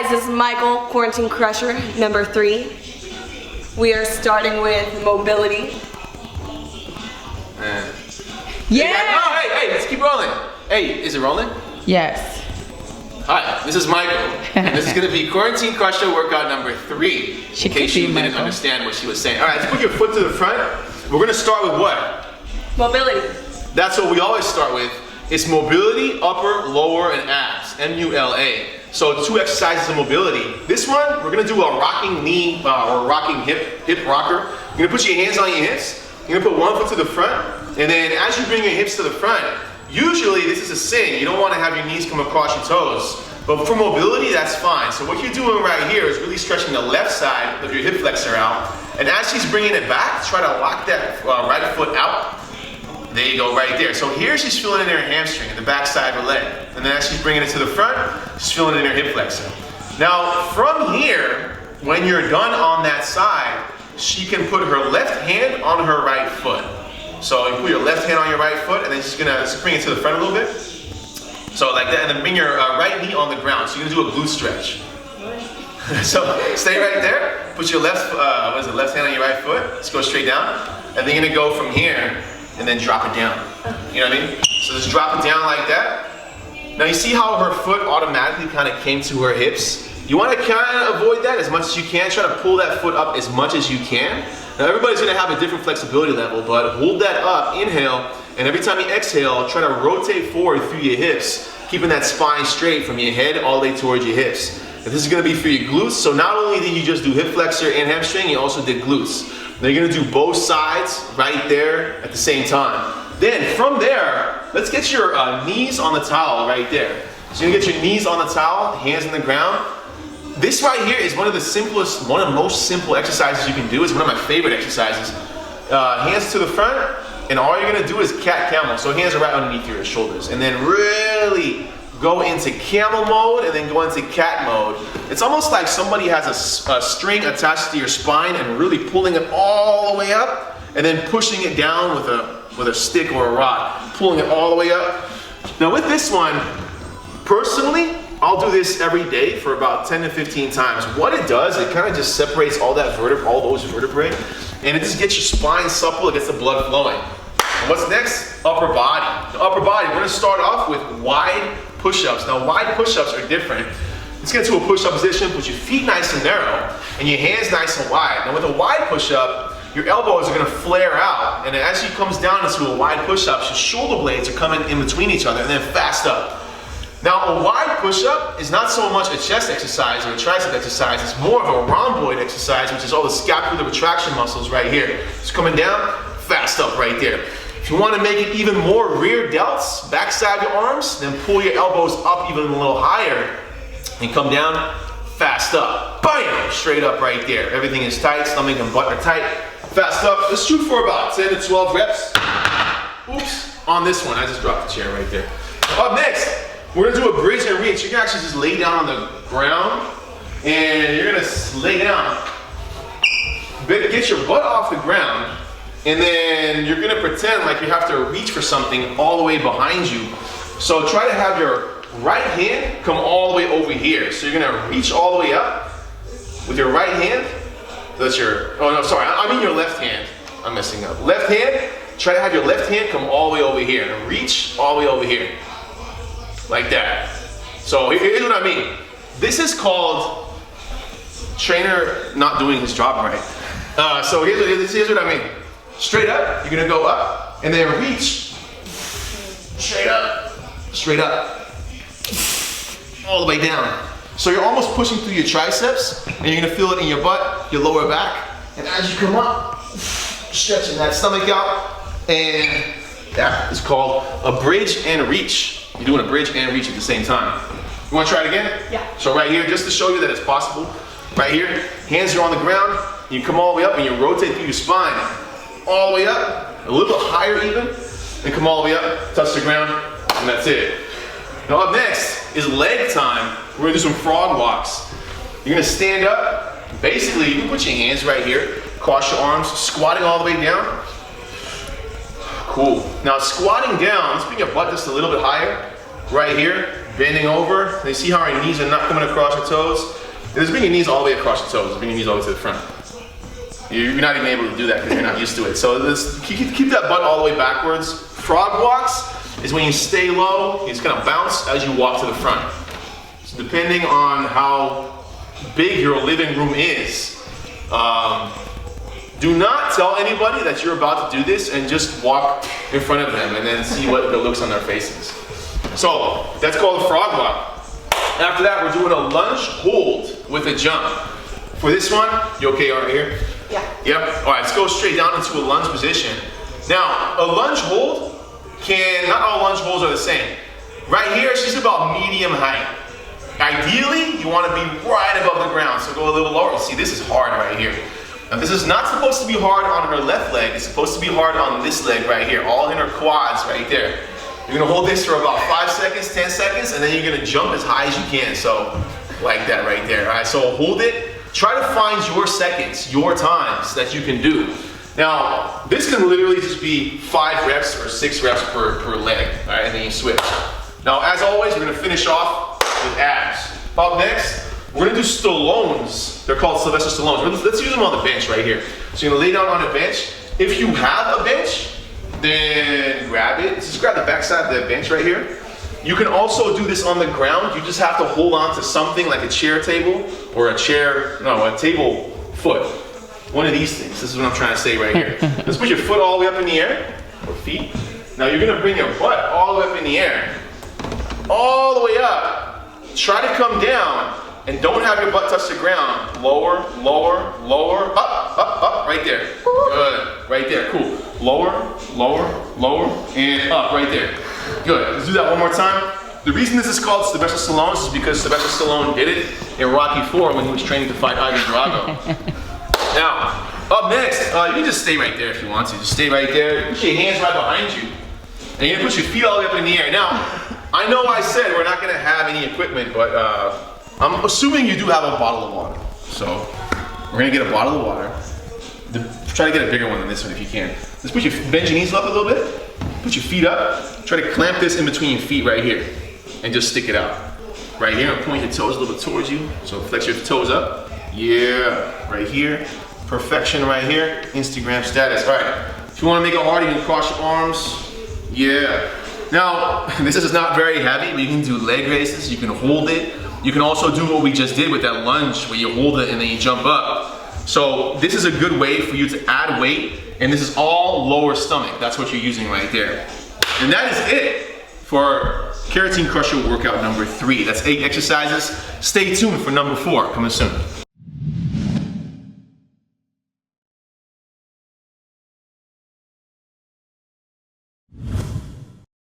guys, this is Michael, Quarantine Crusher, number 3. We are starting with mobility. Yeah! No, hey, let's keep rolling. Hey, is it rolling? Yes. Hi, this is Michael, and this is going to be Quarantine Crusher workout number 3. In case you didn't understand what she was saying. All right, let's put your foot to the front. We're going to start with what? Mobility. That's what we always start with. It's mobility, upper, lower, and abs. M-U-L-A. So 2 exercises of mobility. This one, we're gonna do a rocking knee or rocking hip rocker. You're gonna put your hands on your hips. You're gonna put one foot to the front, and then as you bring your hips to the front, usually this is a sin. You don't want to have your knees come across your toes. But for mobility, that's fine. So what you're doing right here is really stretching the left side of your hip flexor out. And as she's bringing it back, try to lock that right foot out. There you go, right there. So here she's feeling in her hamstring, in the back side of her leg. And then as she's bringing it to the front, she's feeling it in her hip flexor. Now, from here, when you're done on that side, she can put her left hand on her right foot. So you put your left hand on your right foot, and then she's gonna bring it to the front a little bit. So like that, and then bring your right knee on the ground. So you're gonna do a glute stretch. So stay right there, put your left hand on your right foot, let's go straight down. And then you're gonna go from here, and then drop it down. You know what I mean? So just drop it down like that. Now you see how her foot automatically kind of came to her hips? You want to kind of avoid that as much as you can. Try to pull that foot up as much as you can. Now everybody's going to have a different flexibility level, but hold that up, inhale, and every time you exhale, try to rotate forward through your hips, keeping that spine straight from your head all the way towards your hips. And this is going to be for your glutes, so not only did you just do hip flexor and hamstring, you also did glutes. Now you're gonna do both sides right there at the same time. Then from there, let's get your knees on the towel right there. So you're gonna get your knees on the towel, hands on the ground. This right here is one of the most simple exercises you can do. It's one of my favorite exercises. Hands to the front, and all you're gonna do is cat camel. So hands are right underneath your shoulders, and then really go into camel mode and then go into cat mode. It's almost like somebody has a string attached to your spine and really pulling it all the way up and then pushing it down with a stick or a rod, pulling it all the way up. Now with this one, personally, I'll do this every day for about 10 to 15 times. What it does, it kind of just separates all those vertebrae, and it just gets your spine supple, it gets the blood flowing. And what's next? Upper body. The upper body, we're gonna start off with wide push-ups. Now wide push-ups are different. Let's get to a push-up position, put your feet nice and narrow, and your hands nice and wide. Now with a wide push-up, your elbows are gonna flare out, and as she comes down into a wide push-up, your shoulder blades are coming in between each other, and then fast up. Now a wide push-up is not so much a chest exercise or a tricep exercise, it's more of a rhomboid exercise, which is all the scapular retraction muscles right here. It's coming down, fast up right there. If you want to make it even more rear delts, backside your arms, then pull your elbows up even a little higher and come down, fast up. Bam! Straight up right there. Everything is tight, stomach and butt are tight. Fast up. Let's shoot for about 10 to 12 reps. Oops. On this one, I just dropped the chair right there. Up next, we're going to do a bridge and reach. You can actually just lay down on the ground and you're going to lay down. Get your butt off the ground. And then you're gonna pretend like you have to reach for something all the way behind you. So try to have your right hand come all the way over here. So you're gonna reach all the way up with your right hand. That's your, oh no, sorry, I mean your left hand. I'm messing up. Left hand, try to have your left hand come all the way over here and reach all the way over here. Like that. So here's what I mean. This is called trainer not doing his job right. So here's what I mean. Straight up, you're gonna go up, and then reach, straight up, all the way down. So you're almost pushing through your triceps, and you're gonna feel it in your butt, your lower back, and as you come up, stretching that stomach out, and that is called a bridge and reach. You're doing a bridge and reach at the same time. You wanna try it again? Yeah. So right here, just to show you that it's possible, right here, hands are on the ground, you come all the way up, and you rotate through your spine. All the way up, a little higher even, and come all the way up, touch the ground, and that's it. Now up next is leg time. We're gonna do some frog walks. You're gonna stand up, basically you can put your hands right here, cross your arms, squatting all the way down. Cool. Now squatting down, let's bring your butt just a little bit higher, right here. bending over. You see how our knees are not coming across your toes? Just bring your knees all the way across your toes. Bring your knees all the way to the front. You're not even able to do that because you're not used to it. So keep that butt all the way backwards. Frog walks is when you stay low, you just kind of bounce as you walk to the front. So depending on how big your living room is, do not tell anybody that you're about to do this and just walk in front of them and then see what the looks on their faces. So that's called a frog walk. After that, we're doing a lunge hold with a jump. For this one, you okay right here? Yeah. Yep. All right, let's go straight down into a lunge position. Now, a lunge hold not all lunge holds are the same. Right here, she's about medium height. Ideally, you want to be right above the ground, so go a little lower. See, this is hard right here. Now, this is not supposed to be hard on her left leg. It's supposed to be hard on this leg right here, all in her quads right there. You're gonna hold this for about 5 seconds, 10 seconds, and then you're gonna jump as high as you can. So, like that right there. All right, so hold it. Try to find your seconds, your times that you can do. Now, this can literally just be 5 reps or 6 reps per leg, all right, and then you switch. Now, as always, we're gonna finish off with abs. Up next, we're gonna do Stallones. They're called Sylvester Stallones. Let's use them on the bench right here. So you're gonna lay down on a bench. If you have a bench, then grab it. Just grab the backside of the bench right here. You can also do this on the ground. You just have to hold on to something like a chair table or a table foot. One of these things. This is what I'm trying to say right here. Let's put your foot all the way up in the air, or feet. Now you're gonna bring your butt all the way up in the air. All the way up. Try to come down and don't have your butt touch the ground. Lower, lower, lower, up, right there. Good, right there, cool. Lower, lower, lower, and up, right there. Good, let's do that one more time. The reason this is called Sylvester Stallone is because Sylvester Stallone did it in Rocky IV when he was training to fight Ivan Drago. Now, up next, you can just stay right there if you want to. Just stay right there, put your hands right behind you. And you're gonna put your feet all the way up in the air. Now, I know I said we're not gonna have any equipment, but I'm assuming you do have a bottle of water. So, we're gonna get a bottle of water. Try to get a bigger one than this one if you can. Just bend your knees up a little bit. Put your feet up. Try to clamp this in between your feet right here. And just stick it out. Right here, and point your toes a little bit towards you. So flex your toes up. Yeah, right here. Perfection right here. Instagram status. All right. If you want to make it hard, you can cross your arms. Yeah. Now, this is not very heavy, but you can do leg raises. You can hold it. You can also do what we just did with that lunge where you hold it and then you jump up. So this is a good way for you to add weight, and this is all lower stomach. That's what you're using right there. And that is it for Keratin Crusher workout number 3. That's 8 exercises. Stay tuned for number 4 coming soon.